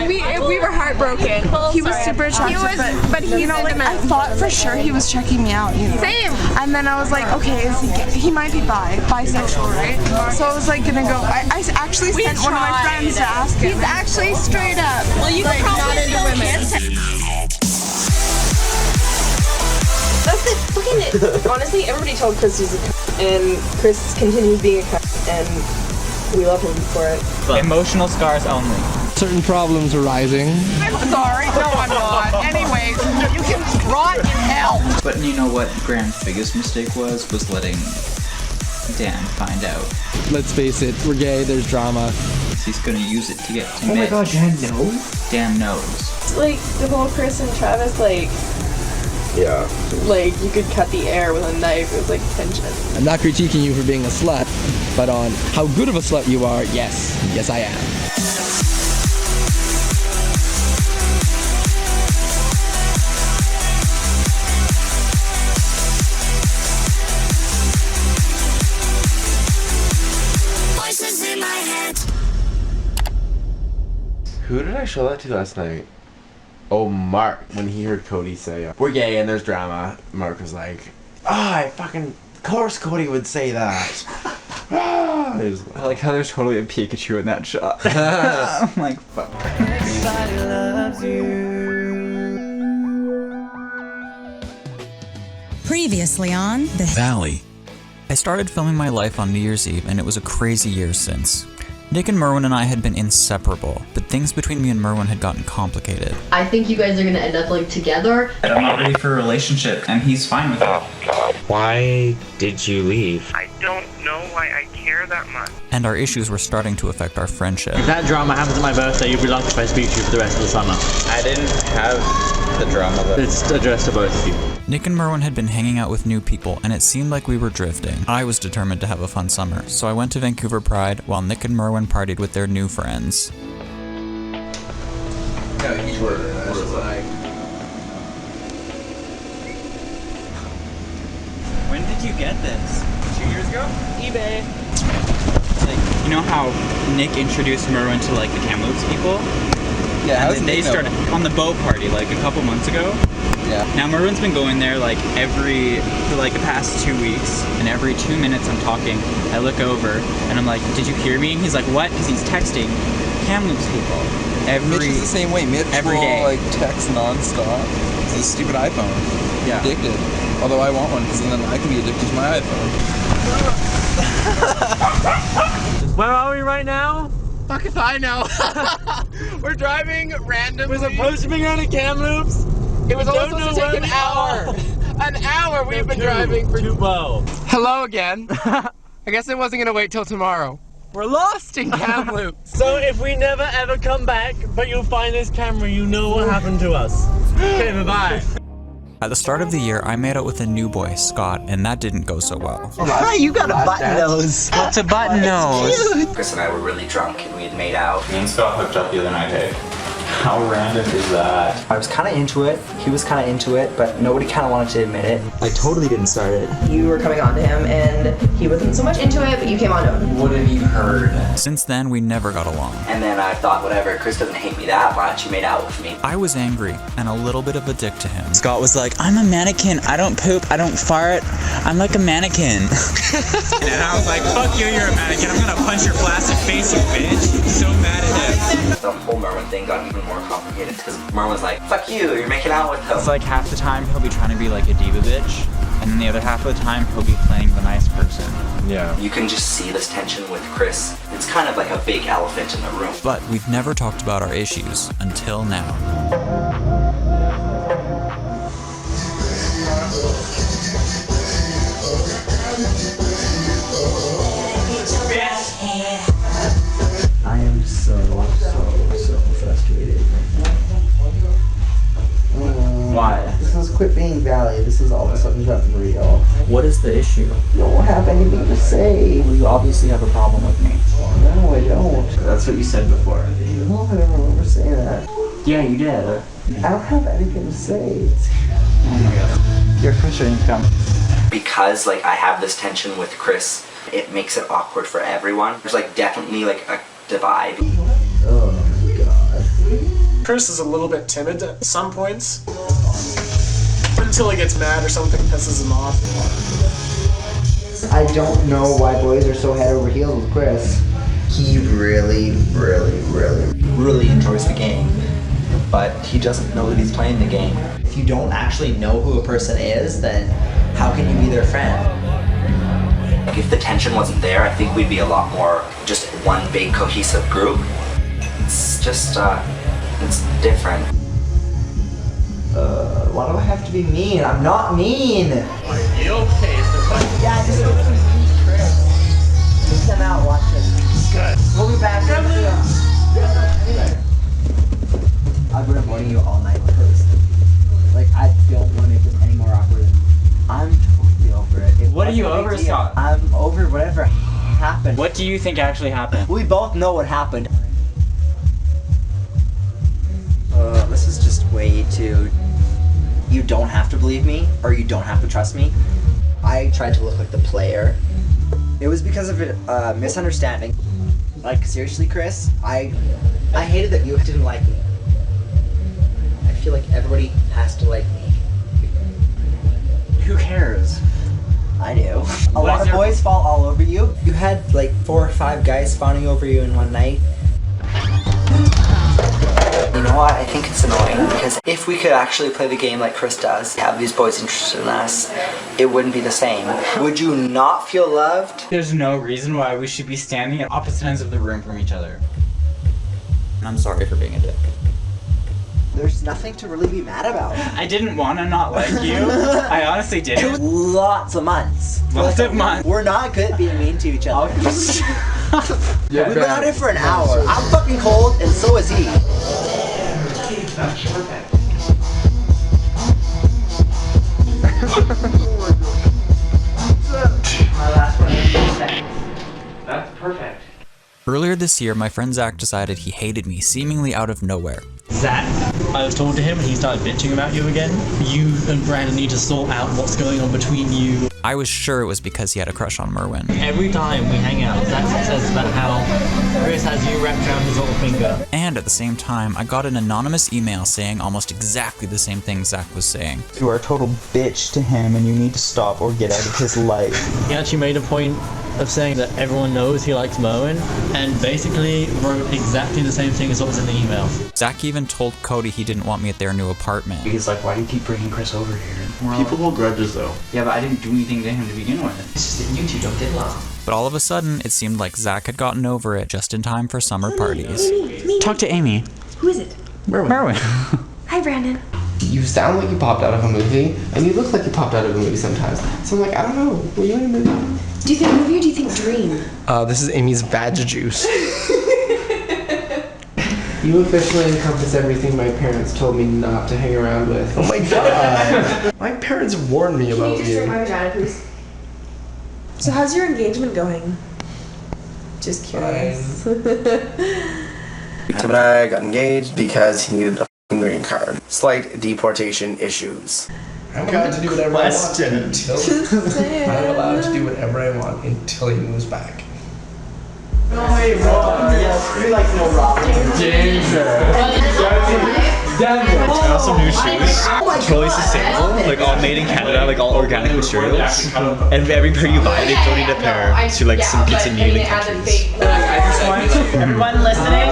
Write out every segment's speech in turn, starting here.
we were heartbroken. He was super attractive, but he, you know, like I thought for sure he was checking me out. You know? Same. And then I was like, okay, he might be bisexual, right? So I was like gonna go. I actually sent one of my friends to ask him. He's actually straight up. Well, you like not into women. That's it. Fucking honestly, everybody told Chris he's a cunt, and Chris continues being a cunt, and we love him for it. But emotional scars only. Certain problems arising. I'm sorry. No, I'm not. Anyways, you can rot in hell. But you know what Graham's biggest mistake was letting Dan find out. Let's face it, we're gay, there's drama. He's gonna use it to get to Oh my god, Dan knows? Dan knows. Like the whole Chris and Travis, like. Yeah. Like, you could cut the air with a knife. It was like tension. I'm not critiquing you for being a slut, but on how good of a slut you are, yes I am. Voices in my head. Who did I show that to last night? Oh, Mark, when he heard Cody say, we're gay and there's drama, Mark was like, of course Cody would say that. I like how there's totally a Pikachu in that shot. I'm like, fuck. Everybody loves you. Previously on The Valley. I started filming my life on New Year's Eve, and it was a crazy year since. Nick and Merwin and I had been inseparable, but things between me and Merwin had gotten complicated. I think you guys are gonna end up like together. I'm not ready for a relationship, and he's fine with it. Oh god. Why did you leave? I don't know why I care that much. And our issues were starting to affect our friendship. If that drama happens at my birthday, you'll be lucky if I speak to you for the rest of the summer. I didn't have the drama, but it's addressed to both of you. Nick and Merwin had been hanging out with new people, and it seemed like we were drifting. I was determined to have a fun summer, so I went to Vancouver Pride while Nick and Merwin partied with their new friends. Yeah, each word. Like... When did you get this? 2 years ago? eBay. Like, you know how Nick introduced Merwin to like the Kamloops people? Yeah, and then they started on the boat party like a couple months ago. Yeah. Now Merwin's been going there like for like the past 2 weeks, and every 2 minutes I'm talking, I look over and I'm like, did you hear me? And he's like, what? Because he's texting Kamloops people Mitch is the same way. Mitch every will day. like text nonstop. It's a stupid iPhone. Yeah. Addicted. Although I want one, because then I can be addicted to my iPhone. Where are we right now? Fuck if I know. We're driving randomly. We're supposed to be going to Kamloops. It was only supposed to take an hour. An hour we've been driving for. Hello again. I guess it wasn't gonna wait till tomorrow. We're lost in Kamloops. So if we never ever come back, but you'll find this camera, you know what happened to us. Okay, bye-bye. At the start of the year, I made out with a new boy, Scott, and that didn't go so well. You got a button nose. What's a button nose? Chris and I were really drunk and we had made out. Me and Scott hooked up the other night, hey? How random is that? I was kind of into it, he was kind of into it, but nobody kind of wanted to admit it. I totally didn't start it. You were coming on to him and he wasn't so much into it, but you came on to him. What have you heard? Since then, we never got along. And then I thought, whatever, Chris doesn't hate me that much, he made out with me. I was angry and a little bit of a dick to him. Scott was like, I'm a mannequin, I don't poop, I don't fart, I'm like a mannequin. And I was like, fuck you, you're a mannequin, I'm gonna punch your plastic face, you bitch. So mad at him. The whole Merwin thing got even more complicated because Merwin was like, fuck you, you're making out with him. It's like half the time he'll be trying to be like a diva bitch, and then the other half of the time he'll be playing the nice person. Yeah. You can just see this tension with Chris. It's kind of like a big elephant in the room. But we've never talked about our issues until now. I am so frustrated. Why? This is quit being Valley. This is all of a sudden gotten real. What is the issue? You don't have anything to say. Well, you obviously have a problem with me. No, I don't. That's what you said before. No, I don't remember saying that. Yeah, you did. I don't have anything to say. Oh my god. You're frustrating, come. Because like I have this tension with Chris, it makes it awkward for everyone. There's like definitely like a divide. Oh my god. Chris is a little bit timid at some points. Until he gets mad or something pisses him off. I don't know why boys are so head over heels with Chris. He really enjoys the game, but he doesn't know that he's playing the game. If you don't actually know who a person is, then how can you be their friend? If the tension wasn't there, I think we'd be a lot more just one big cohesive group. It's just, it's different. Why do I have to be mean? I'm not mean! Are you okay? Yeah, just look at me, Chris. Just come out, watch it. Good. We'll be back. Anyway. I've been avoiding you all night, Chris. Like, I don't want to make this any more awkward. I'm totally over it. What are you over, Scott? I'm over whatever happened. What do you think actually happened? We both know what happened. This is just way too... You don't have to believe me, or you don't have to trust me. I tried to look like the player. It was because of a misunderstanding. Like, seriously, Chris, I hated that you didn't like me. I feel like everybody has to like me. Who cares? I do. A lot of boys fall all over you. You had like 4 or 5 guys fawning over you in one night. You know what? I think it's annoying because if we could actually play the game like Chris does, have these boys interested in us, it wouldn't be the same. Would you not feel loved? There's no reason why we should be standing at opposite ends of the room from each other. I'm sorry for being a dick. There's nothing to really be mad about. I didn't want to not like you. I honestly didn't. Lots of months. Lots of months. We're not good at being mean to each other. Yeah, we've been out here for an hour. I'm fucking cold, and so is he. That's perfect. My last one is That's perfect. Earlier this year, my friend Zach decided he hated me seemingly out of nowhere. Zach, I was talking to him and he started bitching about you again. You and Brandon need to sort out what's going on between you. I was sure it was because he had a crush on Merwin. Every time we hang out, Zach says about how Chris has you wrapped around his little finger. And at the same time, I got an anonymous email saying almost exactly the same thing Zach was saying. You are a total bitch to him and you need to stop or get out of his life. He actually made a point of saying that everyone knows he likes Merwin and basically wrote exactly the same thing as what was in the email. Zach even told Cody he didn't want me at their new apartment. He's like, why do you keep bringing Chris over here? People hold grudges though. Yeah, but I didn't do anything to him to begin with. It's just that you two don't get along. But all of a sudden, it seemed like Zach had gotten over it just in time for summer parties. Talk to Amy. Who is it? Merwin. Hi, Brandon. You sound like you popped out of a movie, and you look like you popped out of a movie sometimes. So I'm like, I don't know. Were you in a movie? Do you think movie or do you think dream? This is Amy's badge juice. You officially encompass everything my parents told me not to hang around with. Oh my god. My parents warned me about Can you just drink my vagina, please? So how's your engagement going? Just curious. Tim and I got engaged because he needed a f***ing green card. Slight deportation issues. I'm allowed to do whatever I want until I'm allowed to do whatever I want until he moves back. No way, bro. Yes, we like no rock. Danger. I got some new shoes. Totally sustainable. Like all made in Canada, like all organic materials. And every pair you buy, they donate a pair to like some pizza needing countries. I just want everyone listening.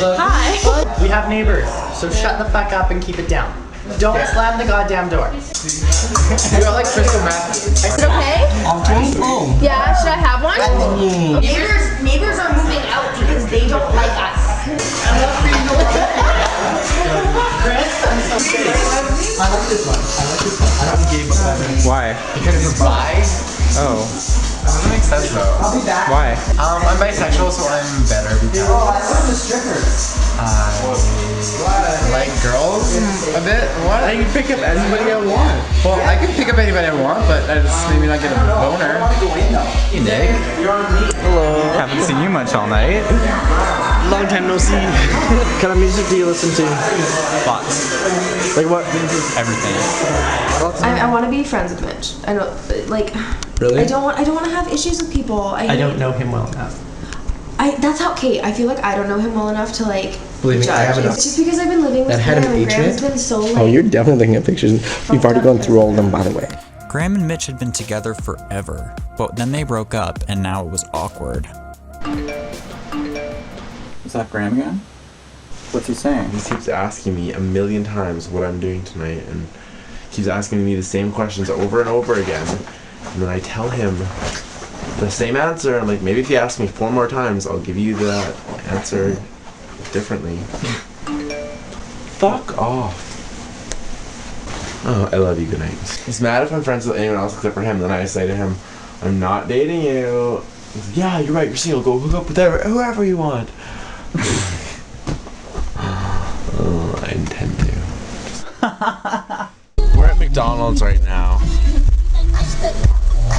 Hi. We have neighbors, so shut the fuck up and keep it down. Don't slam the goddamn door. You got like crystal meth. Is it okay? Yeah, should I have one? Neighbors are moving out because they don't like us. Chris, I'm so serious. I like this one. I don't give a Why? Because it's bi. Oh. That doesn't make sense though. I'll be back. Why? I'm bisexual, so I'm better because Oh, I love the strippers. I like girls a bit. What? I can pick up anybody I want. Well, I can pick up anybody I want, but I just maybe not get a boner. Hey, Nick. Hello. Haven't seen you much all night. Long time no see. What kind of music do you listen to? Lots. Like what? Everything. I want to be friends with Mitch. I don't like. Really? I don't want to have issues with people. I don't know him well enough. That's how, Kate, I feel like I don't know him well enough to like Believe me, judge. I have enough. It's just because I've been living with That had Graham, an and H in Graham's it? been so like... Oh, you're definitely looking at pictures. We've already gone through all of them, by the way. Graham and Mitch had been together forever, but then they broke up and now it was awkward. Is that Graham again? What's he saying? He keeps asking me a million times what I'm doing tonight, and keeps asking me the same questions over and over again. And then I tell him the same answer. I'm like, maybe if you ask me 4 more times, I'll give you that answer differently. Fuck off. Oh, I love you. Good night. He's mad if I'm friends with anyone else except for him. Then I say to him, I'm not dating you. He's like, yeah, you're right. You're single. Go hook up with whoever you want. Oh, I intend to. We're at McDonald's right now.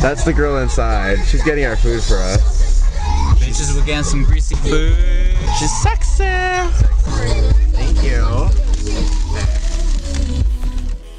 That's the girl inside. She's getting our food for us. Bitches, we're getting some greasy food. She's sexy. Thank you.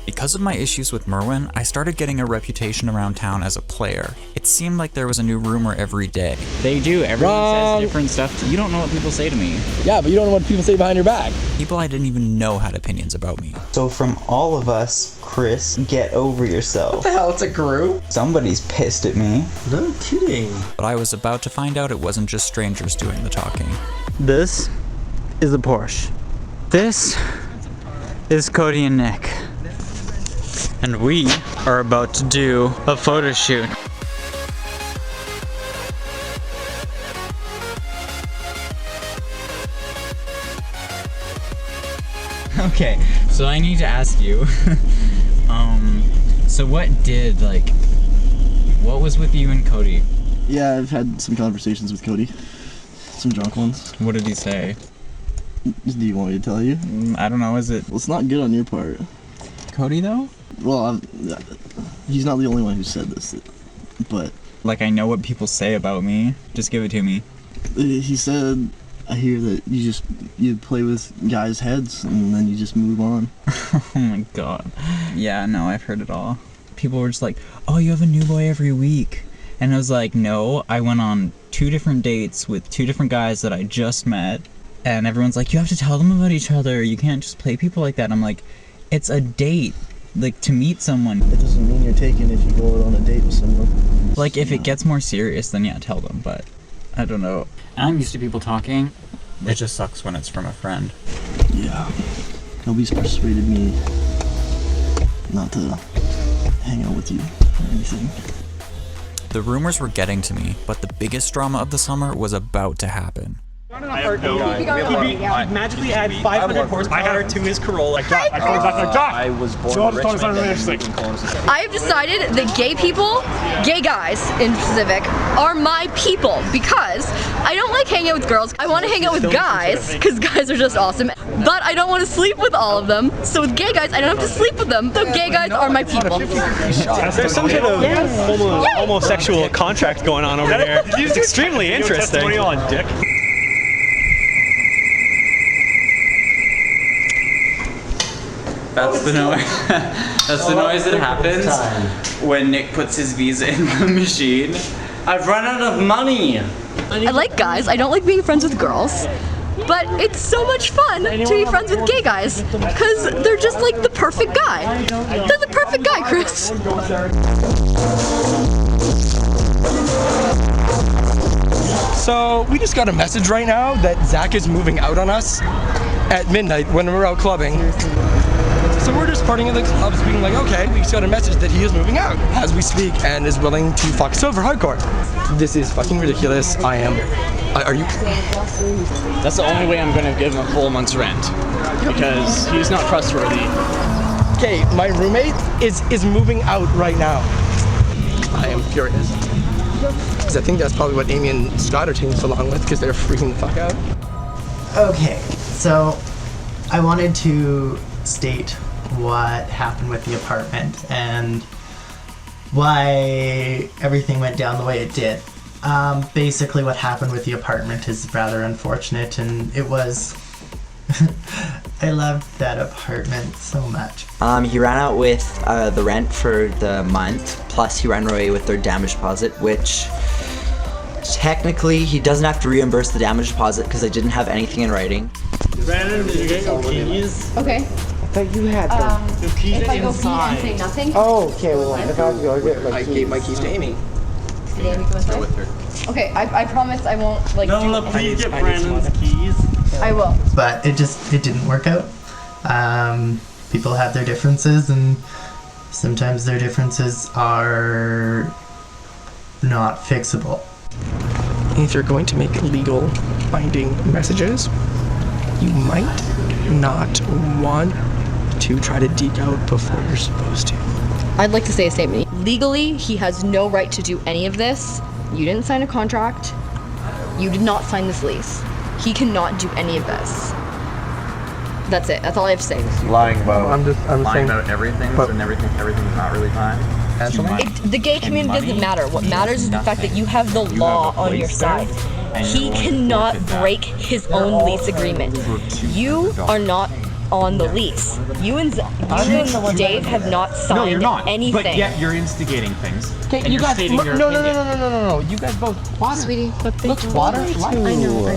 Because of my issues with Merwin, I started getting a reputation around town as a player. It seemed like there was a new rumor every day. They do. Everyone says different stuff. You don't know what people say to me. Yeah, but you don't know what people say behind your back. People I didn't even know had opinions about me. So from all of us, Chris, get over yourself. What the hell? It's a group? Somebody's pissed at me. No kidding. But I was about to find out it wasn't just strangers doing the talking. This is a Porsche. This is Cody and Nick. And we are about to do a photo shoot. Okay, so I need to ask you, so what was with you and Cody? Yeah, I've had some conversations with Cody. Some drunk ones. What did he say? Do you want me to tell you? I don't know, is it... Well, it's not good on your part. Cody, though? Well, he's not the only one who said this, but... Like, I know what people say about me. Just give it to me. He said, I hear that you play with guys' heads and then you just move on. Oh my god. Yeah, no, I've heard it all. People were just like, oh, you have a new boy every week. And I was like, no, I went on 2 different dates with 2 different guys that I just met. And everyone's like, you have to tell them about each other. You can't just play people like that. And I'm like, it's a date. Like, to meet someone. It doesn't mean you're taken if you go out on a date with someone. Like, if it gets more serious, then yeah, tell them, but I don't know. I'm used to people talking. It just sucks when it's from a friend. Yeah. Nobody's persuaded me not to hang out with you or anything. The rumors were getting to me, but the biggest drama of the summer was about to happen. He magically add 500 horsepower to his Corolla. I was born rich. I've decided that gay people, gay guys in specific, are my people because I don't like hanging out with girls. I want to hang out with guys because guys are just awesome, but I don't want to sleep with all of them. So with gay guys, I don't have to sleep with them. So gay guys are my people. There's some kind of homosexual contract going on over there. It's extremely interesting. That's the noise. That's the noise that happens when Nick puts his visa in the machine. I've run out of money. I like guys. I don't like being friends with girls. But it's so much fun to be friends with gay guys because they're just like the perfect guy. They're the perfect guy, Chris. So we just got a message right now that Zach is moving out on us at midnight when we're out clubbing. So we're just partying in the clubs being like, okay, we just got a message that he is moving out as we speak and is willing to fuck us over hardcore. This is fucking ridiculous. Are you? That's the only way I'm gonna give him a full month's rent because he's not trustworthy. Okay, my roommate is moving out right now. I am furious. Because I think that's probably what Amy and Scott are taking so long with because they're freaking the fuck out. Okay, so I wanted to state what happened with the apartment and why everything went down the way it did. Basically what happened with the apartment is rather unfortunate, and it was... I loved that apartment so much. He ran out with the rent for the month, plus he ran away with their damage deposit, which Technically, he doesn't have to reimburse the damage deposit because I didn't have anything in writing. Brandon, did you get your keys? Okay. But you had them. The keys If are I go pee inside. and say nothing. Oh, okay. Well, if I have to go, I'll get my keys. I gave my keys to Amy. Did Amy come inside? With her. Okay, I promise I won't like. No, please get Brandon's keys. I will. But it didn't work out. People have their differences, and sometimes their differences are not fixable. If you're going to make legal binding messages, you might not want to try to deke out before you're supposed to. I'd like to say a statement. Legally, he has no right to do any of this. You didn't sign a contract. You did not sign this lease. He cannot do any of this. That's it. That's all I have to say. Lying about I'm lying about everything, and everything's not really fine. The gay community doesn't matter. What matters is the fact that you have the law on your side. He cannot break his own lease agreement. You are not on the lease. You and Dave have not signed No, you're not. anything. But yet you're instigating things. Okay, and you you're guys. stating your No. opinion. You guys both. Water. Sweetie, Look, water. I know.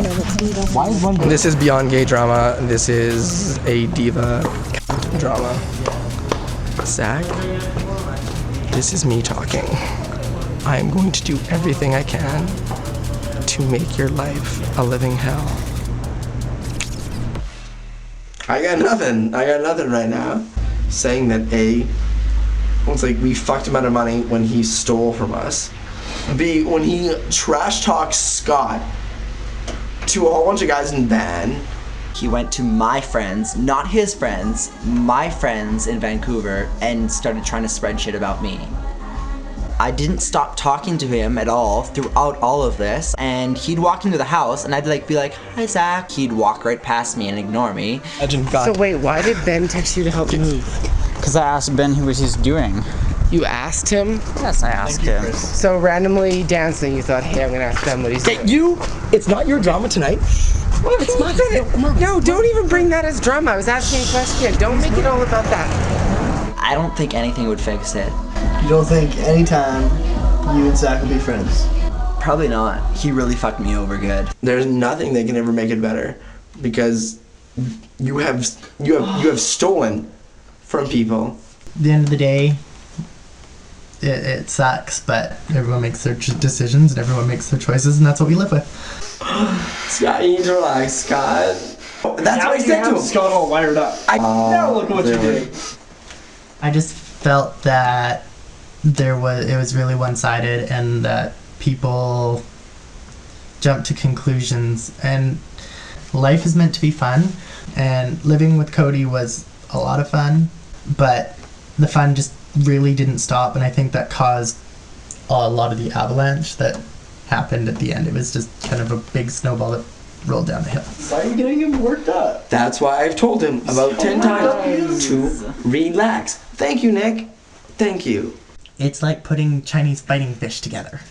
Why is one? This is beyond gay drama. This is a diva drama. Zach, this is me talking. I am going to do everything I can to make your life a living hell. I got nothing right now. Saying that A, it's like we fucked him out of money when he stole from us. B, when he trash talks Scott to a whole bunch of guys in van. He went to my friends, not his friends, my friends in Vancouver, and started trying to spread shit about me. I didn't stop talking to him at all throughout all of this, and he'd walk into the house and I'd be like, hi Zach. He'd walk right past me and ignore me. So wait, why did Ben text you to help move? Because I asked Ben what he's doing. You asked him? Yes, I asked him. So randomly dancing, you thought, hey, I'm gonna ask Ben what he's doing. It's not your drama tonight. It's not. No, don't even bring that as drama. I was asking a question. Don't make it all about that. I don't think anything would fix it. You don't think anytime you and Zach will be friends? Probably not. He really fucked me over good. There's nothing that can ever make it better because you have stolen from people. At the end of the day, it sucks, but everyone makes their decisions and everyone makes their choices, and that's what we live with. Scott, you need to relax, Scott. That's what I said to him. Scott all wired up. Now look what you did. I just felt that it was really one-sided, and that people jump to conclusions, and life is meant to be fun, and living with Cody was a lot of fun, but the fun just really didn't stop, and I think that caused a lot of the avalanche that happened at the end. It was just kind of a big snowball that rolled down the hill. Why are you getting him worked up? That's why I've told him about 10 times to relax. Thank you, Nick. Thank you. It's like putting Chinese fighting fish together.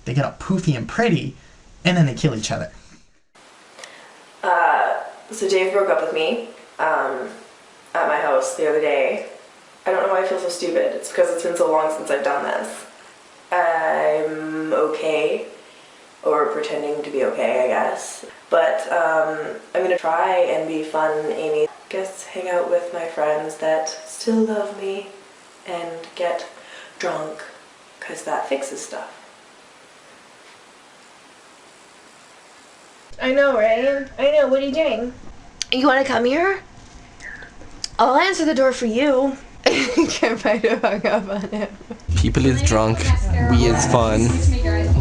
They get all poofy and pretty, and then they kill each other. So Dave broke up with me at my house the other day. I don't know why I feel so stupid. It's because it's been so long since I've done this. I'm okay, or pretending to be okay, I guess. But I'm gonna try and be fun, Amy. Guess hang out with my friends that still love me and get drunk, because that fixes stuff. I know, right? I know. What are you doing? You want to come here? I'll answer the door for you. Can't might have hung up on him. People is drunk. We is fun.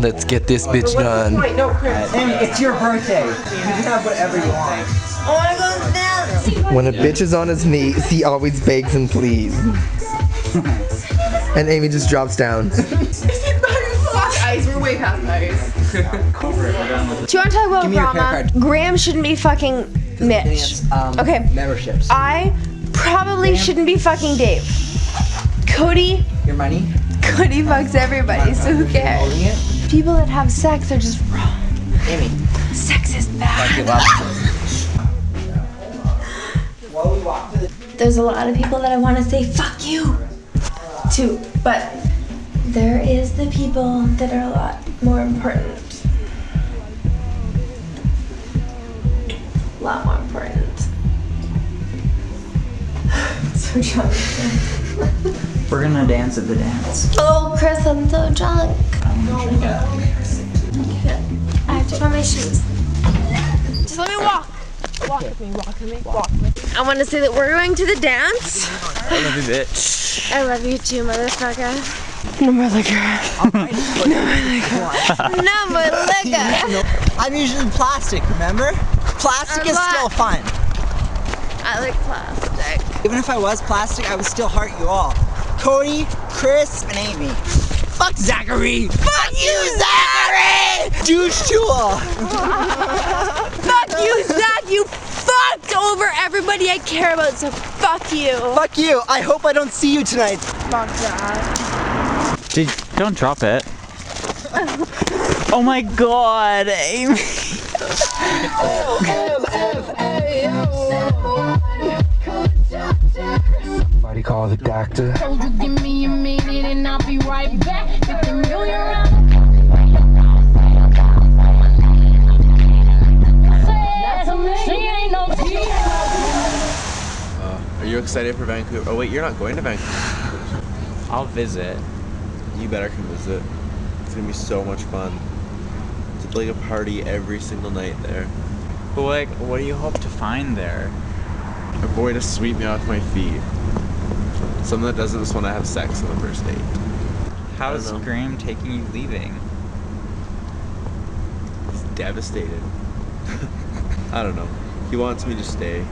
Let's get this bitch done. Wait, no, Chris. Amy, it's your birthday. You can have whatever you want. I want to go dance. When a bitch is on his knees, he always begs and pleads. And Amy just drops down. Ice, we're way past ice. Do you want to talk about drama? Graham shouldn't be fucking Mitch. Okay. Memberships. I probably shouldn't be fucking Dave. Cody. Your money? Cody fucks everybody, so who cares? People that have sex are just wrong. Amy. Sex is bad. There's a lot of people that I want to say fuck you to, but there is the people that are a lot more important. a lot more important. So drunk. We're gonna dance at the dance. Oh, Chris, I'm so drunk. I'm gonna drink it. I have to find my shoes. Just let me walk. Walk with me, walk with me, walk with me. I want to say that we're going to the dance. I love you, bitch. I love you too, motherfucker. No more liquor. No more liquor. I'm usually plastic, remember? Plastic is still fun. I like plastic. Even if I was plastic, I would still heart you all. Cody, Chris, and Amy. Fuck Zachary! Fuck you, Zachary! Douche tool! Fuck you, Zach! You fucked over everybody I care about, so fuck you. Fuck you! I hope I don't see you tonight. Fuck Zach. Dude, don't drop it. Oh my god, Amy. Somebody call the doctor. Told you give me a minute and I'll be right back. 50 million rounds. Are you excited for Vancouver? Oh wait, you're not going to Vancouver. I'll visit. You better come visit. It's gonna be so much fun. It's like a party every single night there. But like, what do you hope to find there? A boy to sweep me off my feet. Someone that doesn't just want to have sex on the first date. How's Graham taking you leaving? He's devastated. I don't know. He wants me to stay.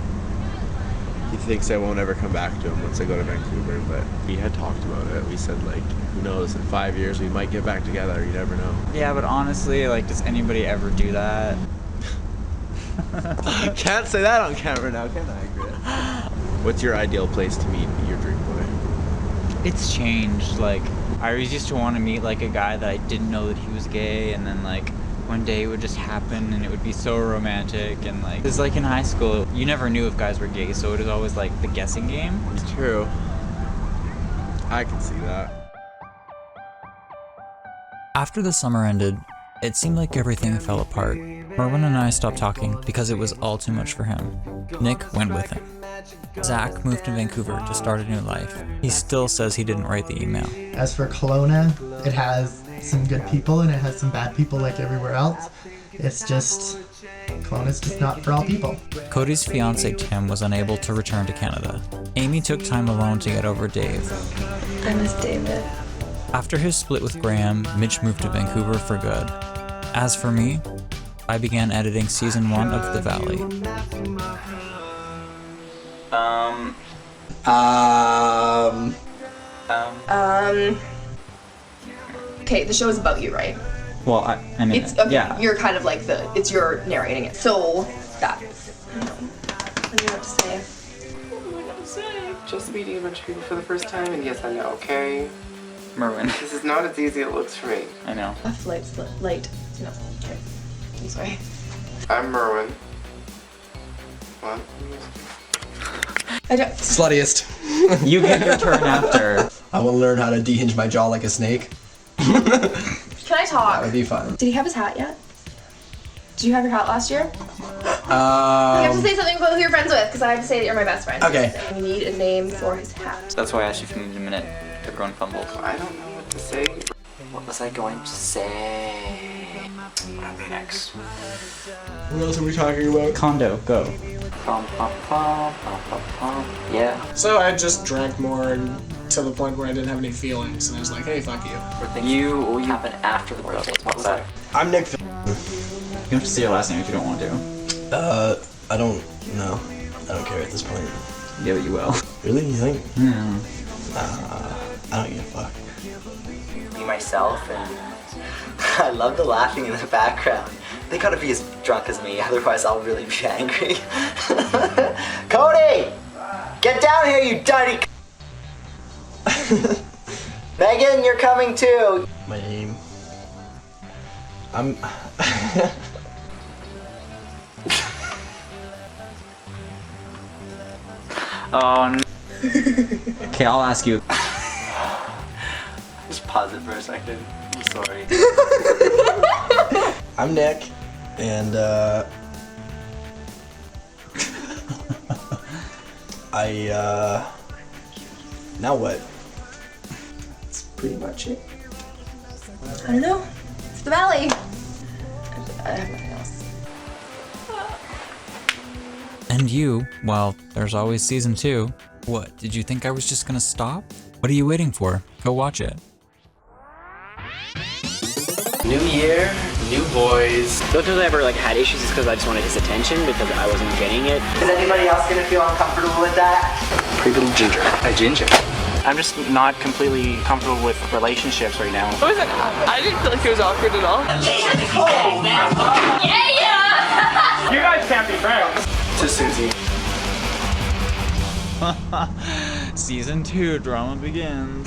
He thinks I won't ever come back to him once I go to Vancouver, but we had talked about it. We said, like, who knows, in 5 years we might get back together, you never know. Yeah, but honestly, like, does anybody ever do that? Can't say that on camera now, can I, Chris? What's your ideal place to meet your dream boy? It's changed. Like, I always used to want to meet, like, a guy that I didn't know that he was gay, and then, like, one day it would just happen and it would be so romantic. And like, it's like in high school, you never knew if guys were gay, so it was always like the guessing game. It's true. I can see that. After the summer ended, it seemed like everything fell apart. Merwin and I stopped talking because it was all too much for him. Nick went with him. Zach moved to Vancouver to start a new life. He still says he didn't write the email. As for Kelowna, it has some good people and it has some bad people like everywhere else. It's just, Kelowna's just not for all people. Cody's fiance Tim was unable to return to Canada. Amy took time alone to get over Dave. I miss David. After his split with Graham, Mitch moved to Vancouver for good. As for me, I began editing season 1 of The Valley. Okay, the show is about you, right? Well, I mean, It's okay. yeah. You're kind of like it's you're narrating it. So that's. What do you have to say? Just meeting a bunch of people for the first time, and yes, I know, okay? Merwin. This is not as easy as it looks for me. I know. Late. No, okay. I'm sorry. I'm Merwin. What? I don't. Sluttiest. You get your turn after. I want to learn how to dehinge my jaw like a snake. Can I talk? That would be fun. Did he have his hat yet? Did you have your hat last year? You have to say something about who you're friends with, because I have to say that you're my best friend. Okay. We need a name for his hat. That's why I asked you if you needed a minute. Everyone fumbled. I don't know what to say. What was I going to say? Next. What else are we talking about? Condo, go. Yeah. So I just drank more and to the point where I didn't have any feelings, and I was like, hey, fuck you. You happened after the birthday. What was that? I'm Nick. You don't have to say your last name if you don't want to. I don't know. I don't care at this point. Yeah, but you will. Really? You think? Yeah. I don't give a fuck. Be myself, and I love the laughing in the background. They gotta be as drunk as me, otherwise I'll really be angry. Cody! Get down here, you dirty Megan, you're coming too! My name. I'm... Oh, no. Okay, I'll ask you. Just pause it for a second. I'm sorry. I'm Nick, and Now what? That's pretty much it. I don't know. It's the valley. I have nothing else. And you, well, there's always season 2. What, did you think I was just gonna stop? What are you waiting for? Go watch it. New year, new boys. Those times I ever had issues is because I just wanted his attention because I wasn't getting it. Is anybody else gonna feel uncomfortable with that? Pretty little ginger. Hi, Ginger. I'm just not completely comfortable with relationships right now. What was it? I didn't feel like it was awkward at all. You guys can't be friends. To Susie. Season 2 drama begins.